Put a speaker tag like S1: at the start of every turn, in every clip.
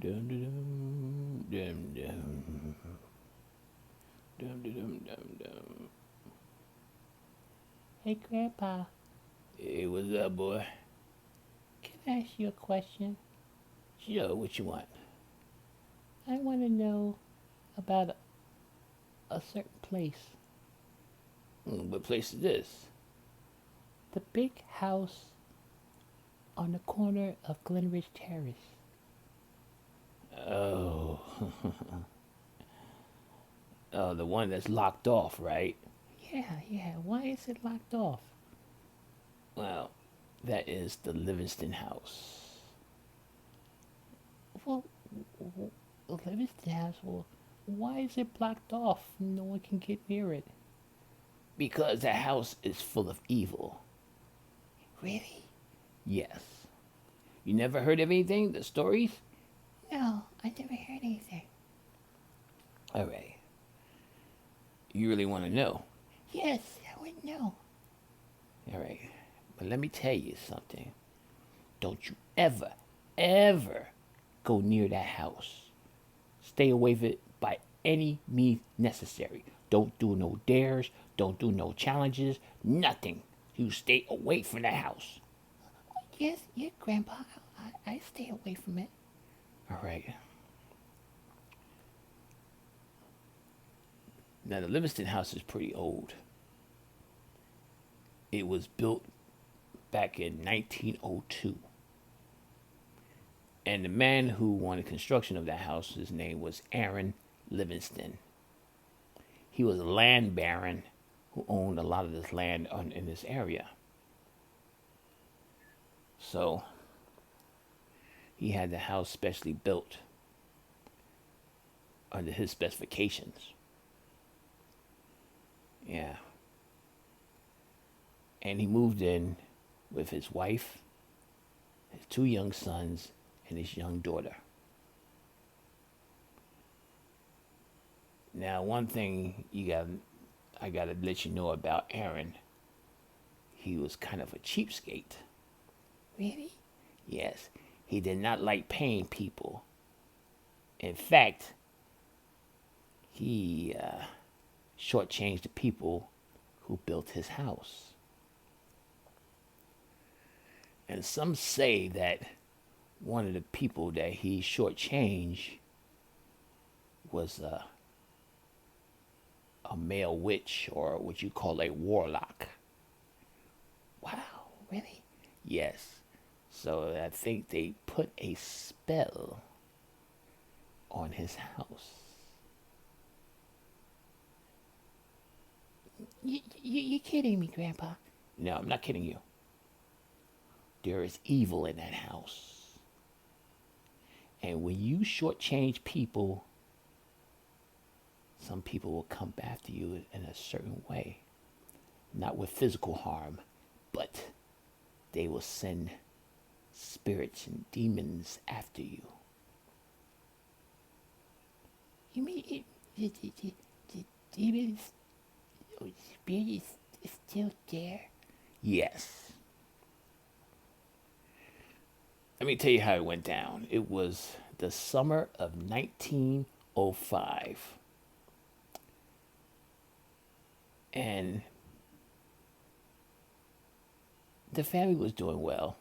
S1: dum dum dum dum dum dum dum dum.
S2: Hey, Grandpa,
S1: Hey, what's up, boy?
S2: can I ask you a question?
S1: Sure, what you want?
S2: I want to know about a certain place.
S1: What place is this?
S2: The big house on the corner of Glenridge Terrace.
S1: Oh, oh, the one that's locked off, right?
S2: Yeah, yeah. Why is it locked off?
S1: Well, that is the Livingston house.
S2: Well, Livingston House. Well, why is it blocked off? No one can get near it.
S1: Because that house is full of evil.
S2: Really?
S1: Yes. You never heard of anything? The stories?
S2: No, I never heard anything.
S1: All right. You really want to know?
S2: Yes, I would know.
S1: All right. But let me tell you something. Don't you ever, ever go near that house. Stay away from it by any means necessary. Don't do no dares. Don't do no challenges. Nothing. You stay away from the house.
S2: Yes, yeah, Grandpa. I stay away from it.
S1: All right. Now, the Livingston house is pretty old. It was built back in 1902. And the man who wanted construction of that house, his name was Aaron Livingston. He was a land baron who owned a lot of this land in this area. So he had the house specially built under his specifications. Yeah. And he moved in with his wife, his two young sons, and his young daughter. Now, one thing I gotta let you know about Aaron. He was kind of a cheapskate.
S2: Really?
S1: Yes, he did not like paying people. In fact, he shortchanged the people who built his house. And some say that one of the people that he shortchanged was a male witch, or what you call a warlock.
S2: Wow, really?
S1: Yes. So I think they put a spell on his house.
S2: You kidding me, Grandpa?
S1: No, I'm not kidding you. There is evil in that house. And when you shortchange people, some people will come after you in a certain way. Not with physical harm, but they will send spirits and demons after you.
S2: You mean the demons or spirit is still there?
S1: Yes. Let me tell you how it went down. It was the summer of 1905. And the family was doing well.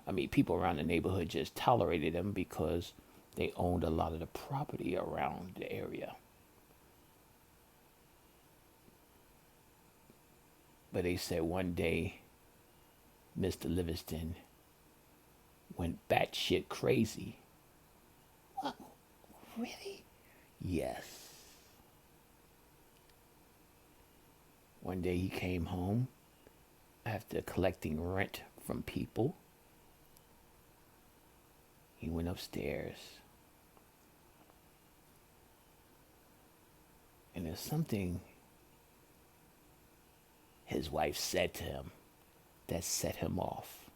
S1: I mean, people around the neighborhood just tolerated them because they owned a lot of the property around the area. But they said one day Mr. Livingston went batshit crazy.
S2: What? Really?
S1: Yes. One day he came home after collecting rent from people. He went upstairs. And there's something his wife said to him that set him off.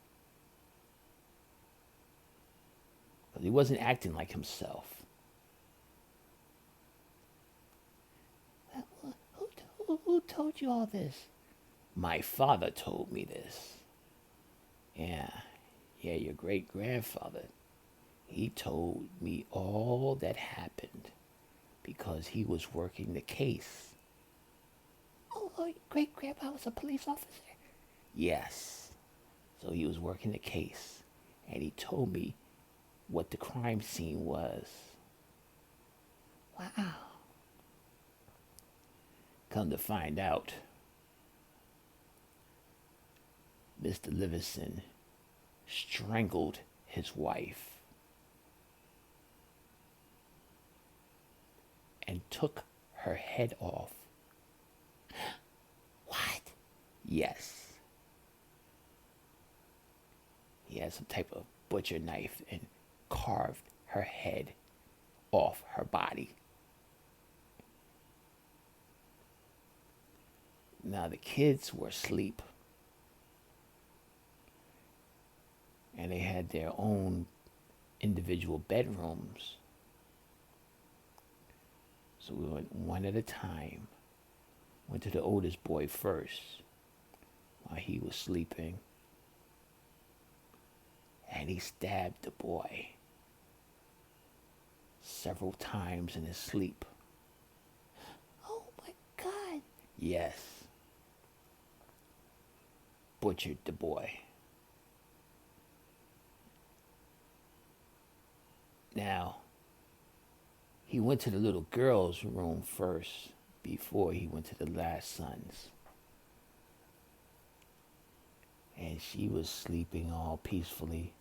S1: Because he wasn't acting like himself.
S2: Who told you all this?
S1: My father told me this. Yeah, your great grandfather. He told me all that happened because he was working the case.
S2: Oh, your great grandpa was a police officer?
S1: Yes. So he was working the case, and he told me what the crime scene was.
S2: Wow.
S1: Come to find out, Mr. Livingston strangled his wife and took her head off.
S2: What?
S1: Yes. He had some type of butcher knife and carved her head off her body. Now the kids were asleep, and they had their own individual bedrooms. So we went one at a time. Went to the oldest boy first while he was sleeping. And he stabbed the boy several times in his sleep.
S2: Oh my God.
S1: Yes. Butchered the boy. Now, he went to the little girl's room first before he went to the last son's. And she was sleeping all peacefully.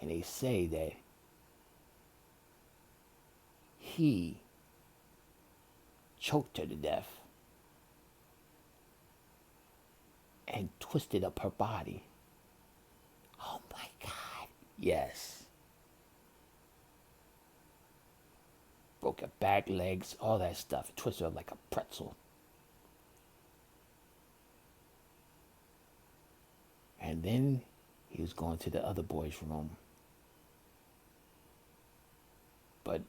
S1: And they say that he choked her to death and twisted up her body.
S2: Oh my God.
S1: Yes. Broke her back, legs, all that stuff. Twisted her like a pretzel. And then he was going to the other boy's room. But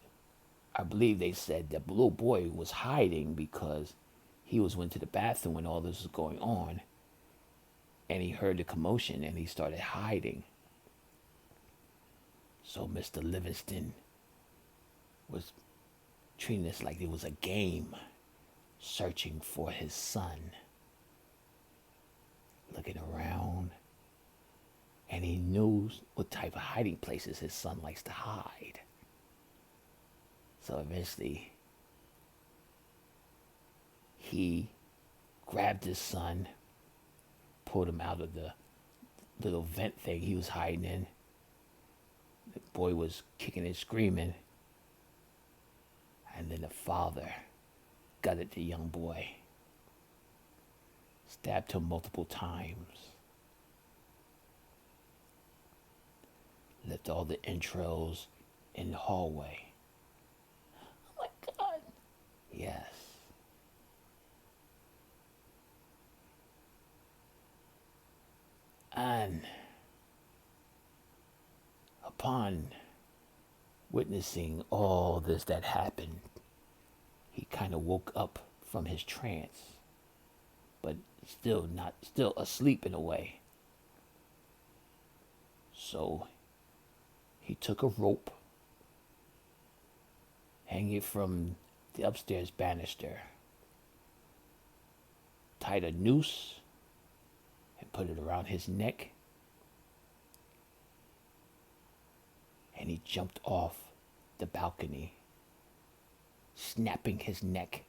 S1: I believe they said the little boy was hiding because he went to the bathroom when all this was going on. And he heard the commotion and he started hiding. So Mr. Livingston was treating this like it was a game, searching for his son. Looking around. And he knew what type of hiding places his son likes to hide. So eventually, he grabbed his son, pulled him out of the little vent thing he was hiding in. The boy was kicking and screaming. And then the father gutted the young boy, stabbed him multiple times, left all the entrails in the hallway.
S2: Oh my God.
S1: Yes. And upon witnessing all this that happened, he kind of woke up from his trance, but still asleep in a way. So he took a rope, hang it from the upstairs banister, tied a noose, and put it around his neck, and he jumped off the balcony, snapping his neck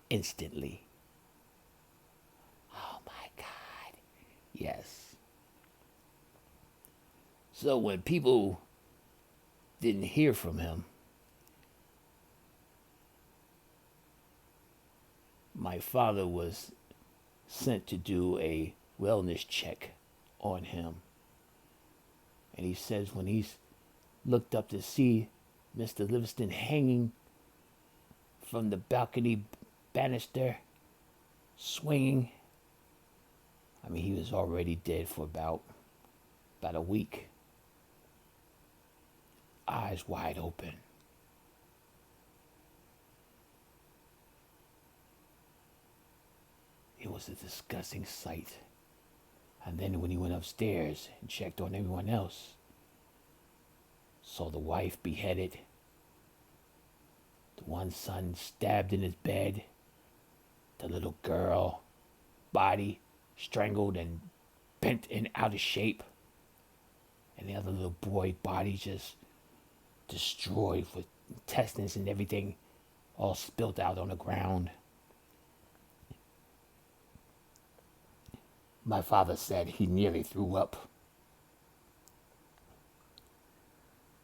S1: instantly.
S2: Oh my God.
S1: Yes. So when people didn't hear from him, my father was sent to do a wellness check on him. And he says when he's looked up to see Mr. Livingston hanging from the balcony banister, swinging, I mean, he was already dead for about a week. Eyes wide open. It was a disgusting sight. And then when he went upstairs and checked on everyone else, saw the wife beheaded, the one son stabbed in his bed, the little girl body strangled and bent and out of shape, and the other little boy body just destroyed with intestines and everything all spilled out on the ground. My father said he nearly threw up.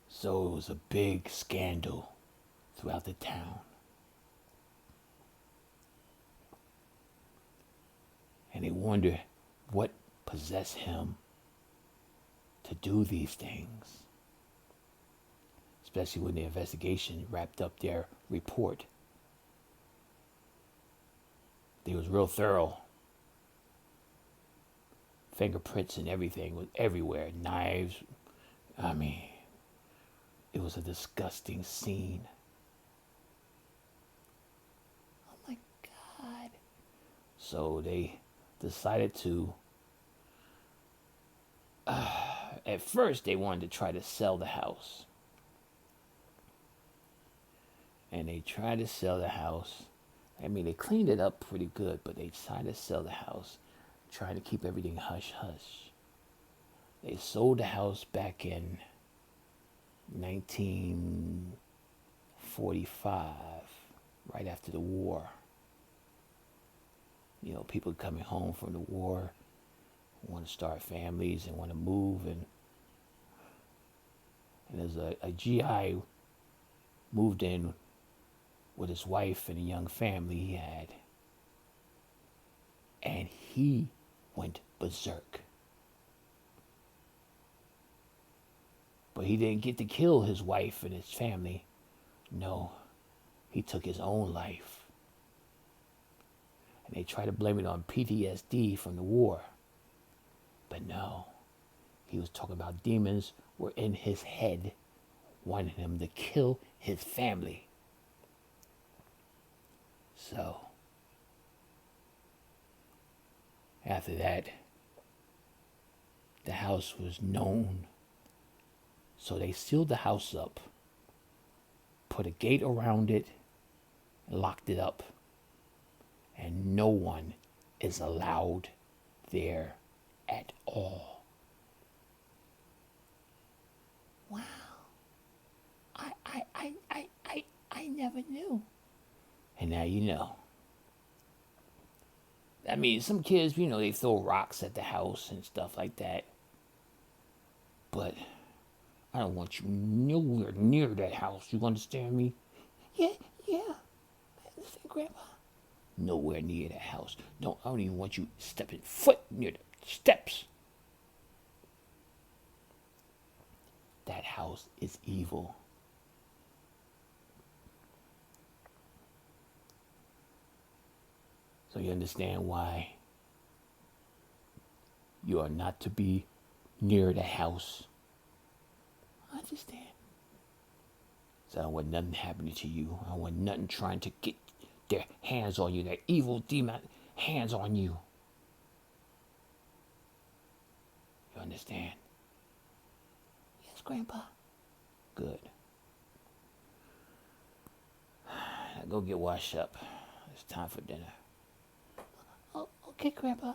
S1: So it was a big scandal throughout the town. And they wondered what possessed him to do these things. Especially when the investigation wrapped up their report. They was real thorough. Fingerprints and everything was everywhere. Knives. I mean, it was a disgusting scene.
S2: Oh my God.
S1: So they decided to, at first they wanted to try to sell the house. And they tried to sell the house. I mean, they cleaned it up pretty good, but they tried to sell the house, trying to keep everything hush-hush. They sold the house back in 1945, right after the war. You know, people coming home from the war, want to start families and want to move. And there's a GI moved in with his wife and a young family he had. And he went berserk. But he didn't get to kill his wife and his family. No, he took his own life. And they try to blame it on PTSD from the war. But no, he was talking about demons were in his head, wanting him to kill his family. So, after that, the house was known. So they sealed the house up, put a gate around it, locked it up, and no one is allowed there at all.
S2: Wow. I never knew.
S1: And now you know. I mean, some kids, you know, they throw rocks at the house and stuff like that. But I don't want you nowhere near that house. You understand me?
S2: Yeah. I understand, Grandpa.
S1: Nowhere near that house. I don't even want you stepping foot near the steps. That house is evil. So you understand why you are not to be near the house.
S2: I understand.
S1: So I don't want nothing happening to you. I don't want nothing trying to get their hands on you, their evil demon hands on you. You understand?
S2: Yes, Grandpa.
S1: Good. Now go get washed up. It's time for dinner.
S2: Oh, okay, Grandpa.